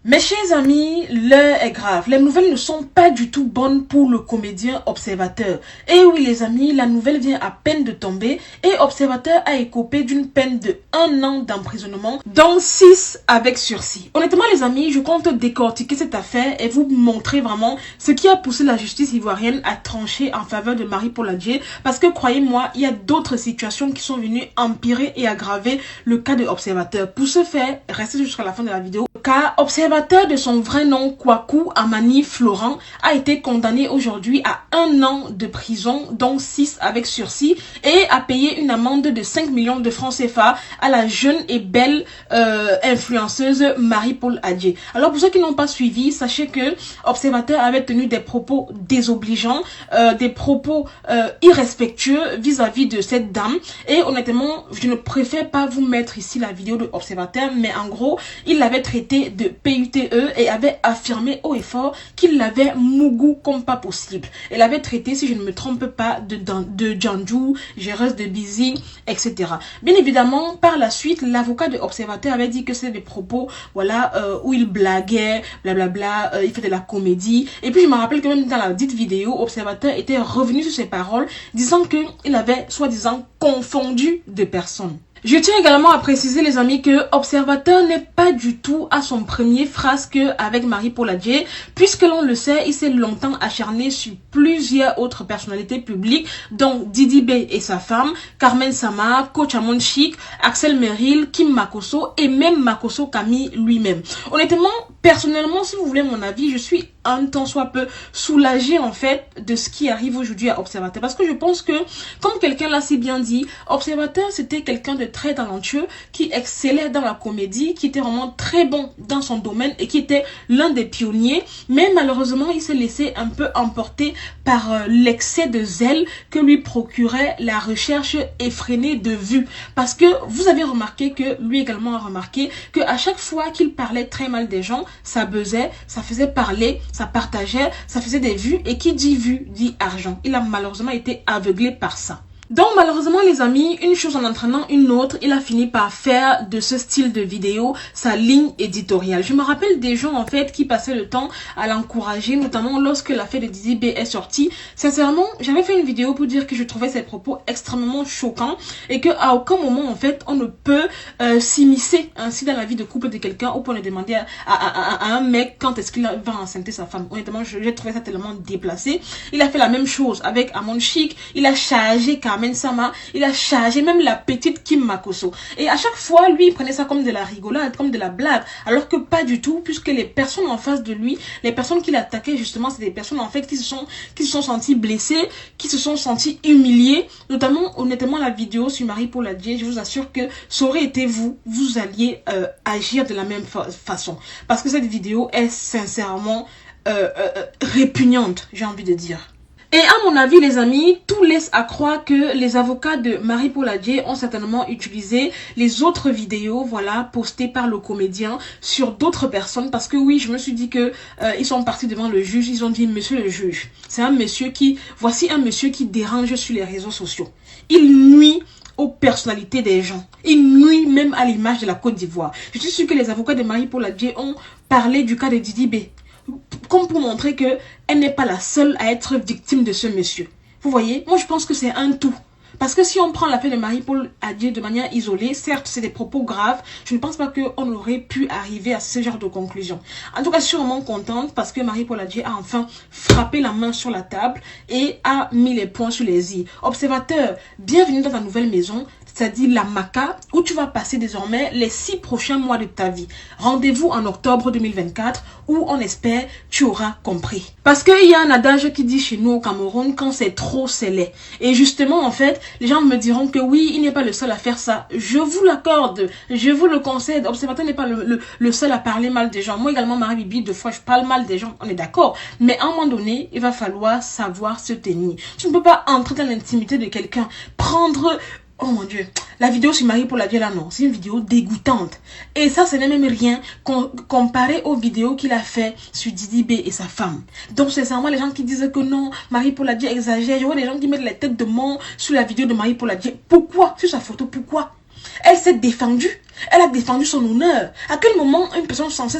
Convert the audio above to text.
Mes chers amis, l'heure est grave. Les nouvelles ne sont pas du tout bonnes pour le comédien Observateur. Et oui les amis, la nouvelle vient à peine de tomber et Observateur a écopé d'une peine de 1 an d'emprisonnement, dont 6 avec sursis. Honnêtement les amis, je compte décortiquer cette affaire et vous montrer vraiment ce qui a poussé la justice ivoirienne à trancher en faveur de Marie-Paul Adjei, parce que croyez-moi, il y a d'autres situations qui sont venues empirer et aggraver le cas de Observateur. Pour ce faire, restez jusqu'à la fin de la vidéo, car Observateur de son vrai nom, Kwaku Amani Florent, a été condamné aujourd'hui à 1 an de prison, dont 6 avec sursis, et a payé une amende de 5 millions de francs CFA à la jeune et belle influenceuse Marie-Paul Adjei. Alors pour ceux qui n'ont pas suivi, sachez que Observateur avait tenu des propos désobligeants, des propos irrespectueux vis-à-vis de cette dame, et honnêtement, je ne préfère pas vous mettre ici la vidéo de Observateur, mais en gros, il l'avait traité de PUTE et avait affirmé haut et fort qu'il l'avait mougou comme pas possible. Elle avait traité, si je ne me trompe pas, de Djandjou, géreuse de Busy, etc. Bien évidemment, par la suite, l'avocat de Observateur avait dit que c'était des propos, voilà, où il blaguait, blablabla, il fait de la comédie. Et puis je me rappelle que même dans la dite vidéo, Observateur était revenu sur ses paroles, disant qu'il avait soi-disant confondu de personnes. Je tiens également à préciser les amis que Observateur n'est pas du tout à son premier frasque avec Marie-Paul Adjei, puisque l'on le sait, il s'est longtemps acharné sur plusieurs autres personnalités publiques, dont Didi B et sa femme, Carmen Sama, Coach Amon Chic, Axel Merrill, Kim Makosso et même Makosso Camille lui-même. Honnêtement, personnellement, si vous voulez mon avis, je suis un tant soit peu soulagée en fait de ce qui arrive aujourd'hui à Observateur, parce que je pense que, comme quelqu'un l'a si bien dit, Observateur c'était quelqu'un de très talentueux, qui excellait dans la comédie, qui était vraiment très bon dans son domaine et qui était l'un des pionniers, mais malheureusement il s'est laissé un peu emporter par l'excès de zèle que lui procurait la recherche effrénée de vues, parce que vous avez remarqué que lui également a remarqué que à chaque fois qu'il parlait très mal des gens, ça buzzait, ça faisait parler, ça partageait, ça faisait des vues, et qui dit vue dit argent. Il a malheureusement été aveuglé par ça. Donc malheureusement les amis, une chose en entraînant une autre, il a fini par faire de ce style de vidéo sa ligne éditoriale. Je me rappelle des gens en fait qui passaient le temps à l'encourager, notamment lorsque l'affaire de Didi B est sortie. Sincèrement, j'avais fait une vidéo pour dire que je trouvais ses propos extrêmement choquants et que à aucun moment en fait on ne peut s'immiscer ainsi dans la vie de couple de quelqu'un ou pour le demander à un mec quand est-ce qu'il va enceinter sa femme. Honnêtement, j'ai trouvé ça tellement déplacé. Il a fait la même chose avec Amon Chic, il a chargé Carmen Sama, il a chargé même la petite Kim Makosso. Et à chaque fois, lui, il prenait ça comme de la rigolade, comme de la blague, alors que pas du tout, puisque les personnes en face de lui, les personnes qu'il attaquait justement, c'est des personnes en fait qui se sont senties blessées, qui se sont senties humiliées. Notamment, honnêtement, la vidéo sur Marie-Paul Adjei, je vous assure que ça aurait été vous alliez agir de la même façon. Parce que cette vidéo est sincèrement répugnante, j'ai envie de dire. Et à mon avis, les amis, tout laisse à croire que les avocats de Marie-Paul Adjei ont certainement utilisé les autres vidéos, voilà, postées par le comédien sur d'autres personnes. Parce que oui, je me suis dit que ils sont partis devant le juge, ils ont dit, monsieur le juge, c'est un monsieur qui, voici un monsieur qui dérange sur les réseaux sociaux. Il nuit aux personnalités des gens. Il nuit même à l'image de la Côte d'Ivoire. Je suis sûre que les avocats de Marie-Paul Adjei ont parlé du cas de Didi B, comme pour montrer que elle n'est pas la seule à être victime de ce monsieur. Vous voyez, moi je pense que c'est un tout. Parce que si on prend l'affaire de Marie-Paul Adjei de manière isolée, certes c'est des propos graves, je ne pense pas qu'on aurait pu arriver à ce genre de conclusion. En tout cas, je suis vraiment contente parce que Marie-Paul Adjei a enfin frappé la main sur la table et a mis les points sur les i. Observateur, bienvenue dans ta nouvelle maison, c'est-à-dire la Maca, où tu vas passer désormais les 6 prochains mois de ta vie. Rendez-vous en octobre 2024, où on espère tu auras compris. Parce qu'il y a un adage qui dit chez nous au Cameroun, quand c'est trop, c'est laid. Et justement, en fait, les gens me diront que oui, il n'est pas le seul à faire ça. Je vous l'accorde, je vous le concède. Observateur n'est pas le seul à parler mal des gens. Moi également, Marie-Bibi, 2 fois, je parle mal des gens, on est d'accord. Mais à un moment donné, il va falloir savoir se tenir. Tu ne peux pas entrer dans l'intimité de quelqu'un, prendre... Oh mon Dieu, la vidéo sur Marie-Paul Adjei là, non, c'est une vidéo dégoûtante. Et ça, ce n'est même rien comparé aux vidéos qu'il a fait sur Didi B et sa femme. Donc, sincèrement, les gens qui disent que non, Marie-Paul Adjei exagère, je vois des gens qui mettent la tête de mort sur la vidéo de Marie-Paul Adjei. Pourquoi? Sur sa photo, pourquoi? Elle s'est défendue. Elle a défendu son honneur. À quel moment une personne censée